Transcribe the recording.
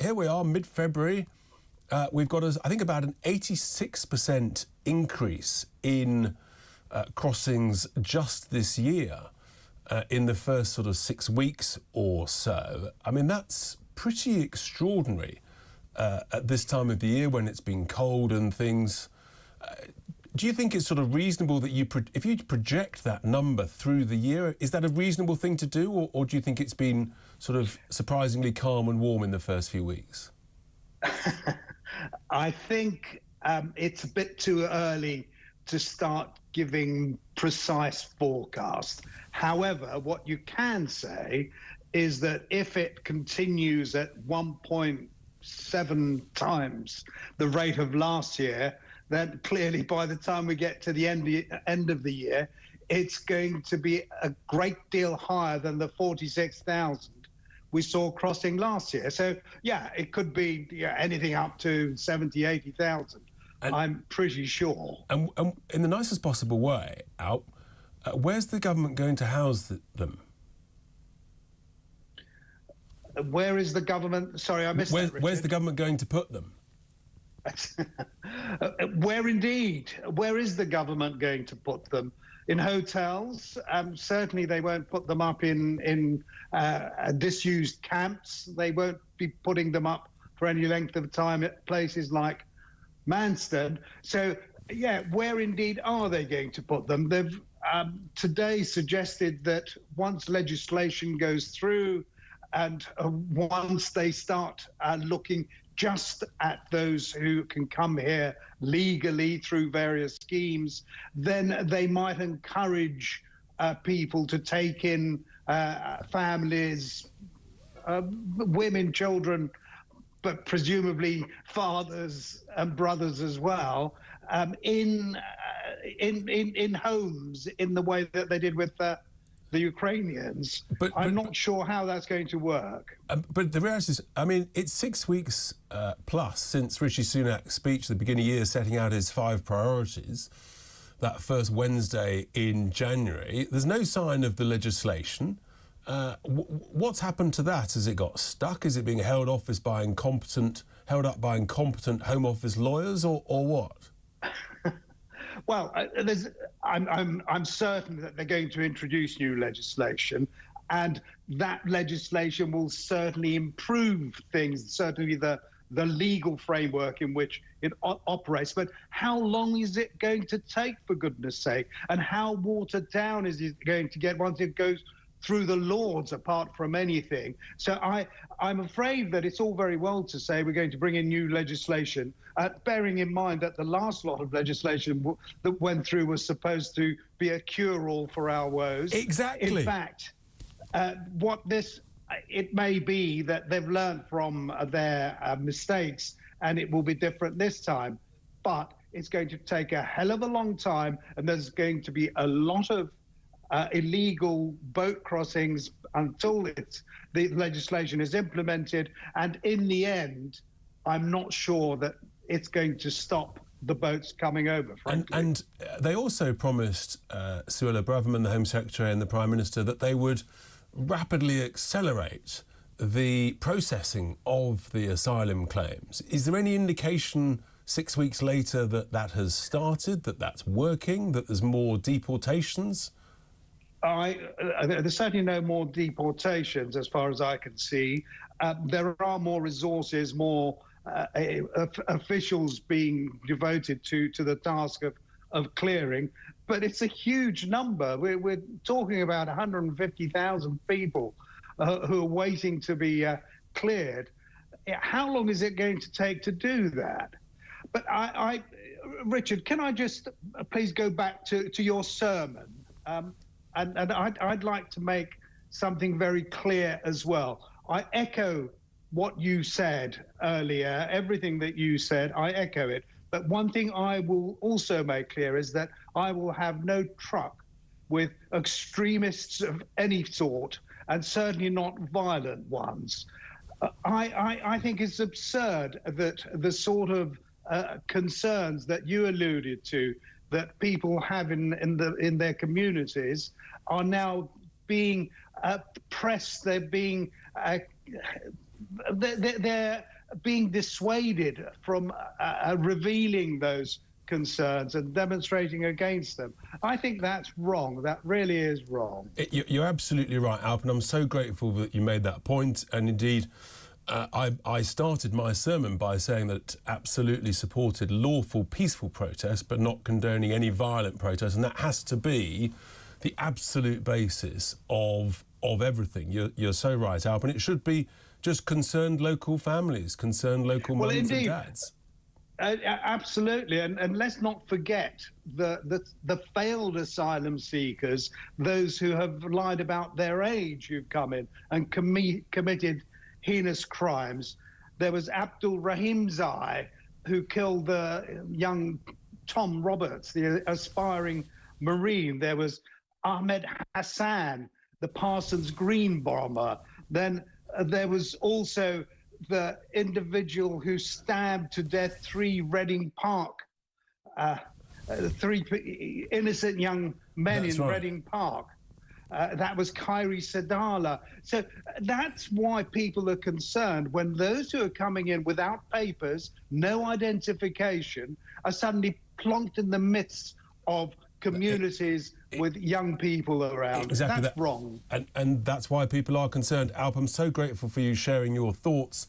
here we are, mid-February. We've got, I think, about an 86% increase in crossings just this year in the first sort of 6 weeks or so. I mean, that's pretty extraordinary at this time of the year when it's been cold and things. Do you think it's sort of reasonable that if you project that number through the year, is that a reasonable thing to do, or do you think it's been sort of surprisingly calm and warm in the first few weeks? I think it's a bit too early to start giving precise forecasts. However, what you can say is that if it continues at 1.7 times the rate of last year, then clearly by the time we get to the end of the year, it's going to be a great deal higher than the 46,000 we saw crossing last year. So, yeah, it could be anything up to 70, 80,000. I'm pretty sure. And in the nicest possible way, Alp, where's the government going to house them? Where is the government? Sorry, I missed that, Richard. Where's the government going to put them? Where indeed? Where is the government going to put them? In hotels? Certainly they won't put them up in disused camps. They won't be putting them up for any length of time at places like Manston. So, yeah, where indeed are they going to put them? They've today suggested that once legislation goes through and once they start looking just at those who can come here legally through various schemes, then they might encourage people to take in families, women, children, but presumably fathers and brothers as well, in homes in the way that they did with the Ukrainians. But I'm not sure how that's going to work. But the reality is, I mean, it's 6 weeks plus since Rishi Sunak's speech at the beginning of the year setting out his 5 priorities, that first Wednesday in January. There's no sign of the legislation. What's happened to that? Has it got stuck? Is it being held up by incompetent Home Office lawyers, or what? Well, I'm certain that they're going to introduce new legislation, and that legislation will certainly improve things, certainly the legal framework in which it operates. But how long is it going to take, for goodness sake? And how watered down is it going to get once it goes through the Lords, apart from anything? So I'm afraid that it's all very well to say we're going to bring in new legislation, bearing in mind that the last lot of legislation that went through was supposed to be a cure-all for our woes. Exactly. In fact, it may be that they've learned from their mistakes and it will be different this time, but it's going to take a hell of a long time, and there's going to be a lot of illegal boat crossings until the legislation is implemented. And in the end, I'm not sure that it's going to stop the boats coming over, frankly. And they also promised, Suella Braverman, the Home Secretary, and the Prime Minister, that they would rapidly accelerate the processing of the asylum claims. Is there any indication 6 weeks later that that has started, that that's working, that there's more deportations? There's certainly no more deportations as far as I can see. There are more resources, more officials being devoted to the task of clearing, but it's a huge number. We're talking about 150,000 people who are waiting to be cleared. How long is it going to take to do that? But Richard, can I just please go back to your sermon? And I'd like to make something very clear as well. I echo what you said earlier, everything that you said, I echo it. But one thing I will also make clear is that I will have no truck with extremists of any sort, and certainly not violent ones. I think it's absurd that the sort of concerns that you alluded to that people have in their communities are now being pressed. They're being they're being dissuaded from revealing those concerns and demonstrating against them. I think that's wrong. That really is wrong. You're absolutely right, Alp, and I'm so grateful that you made that point. And indeed, I started my sermon by saying that absolutely supported lawful, peaceful protest, but not condoning any violent protest. And that has to be the absolute basis of everything. You're so right, Alp, and it should be just concerned local families, concerned local mums and dads. Absolutely, and let's not forget the failed asylum seekers, those who have lied about their age, who've come in and committed heinous crimes. There was Abdul Rahimzai, who killed the young Tom Roberts, the aspiring Marine. There was Ahmed Hassan, the Parsons Green bomber. Then there was also the individual who stabbed to death three Reading Park, three innocent young men in Reading Park. That was Khairi Sadala. So that's why people are concerned when those who are coming in without papers, no identification, are suddenly plonked in the midst of communities with young people around. Exactly, that's wrong. And that's why people are concerned. Alp, I'm so grateful for you sharing your thoughts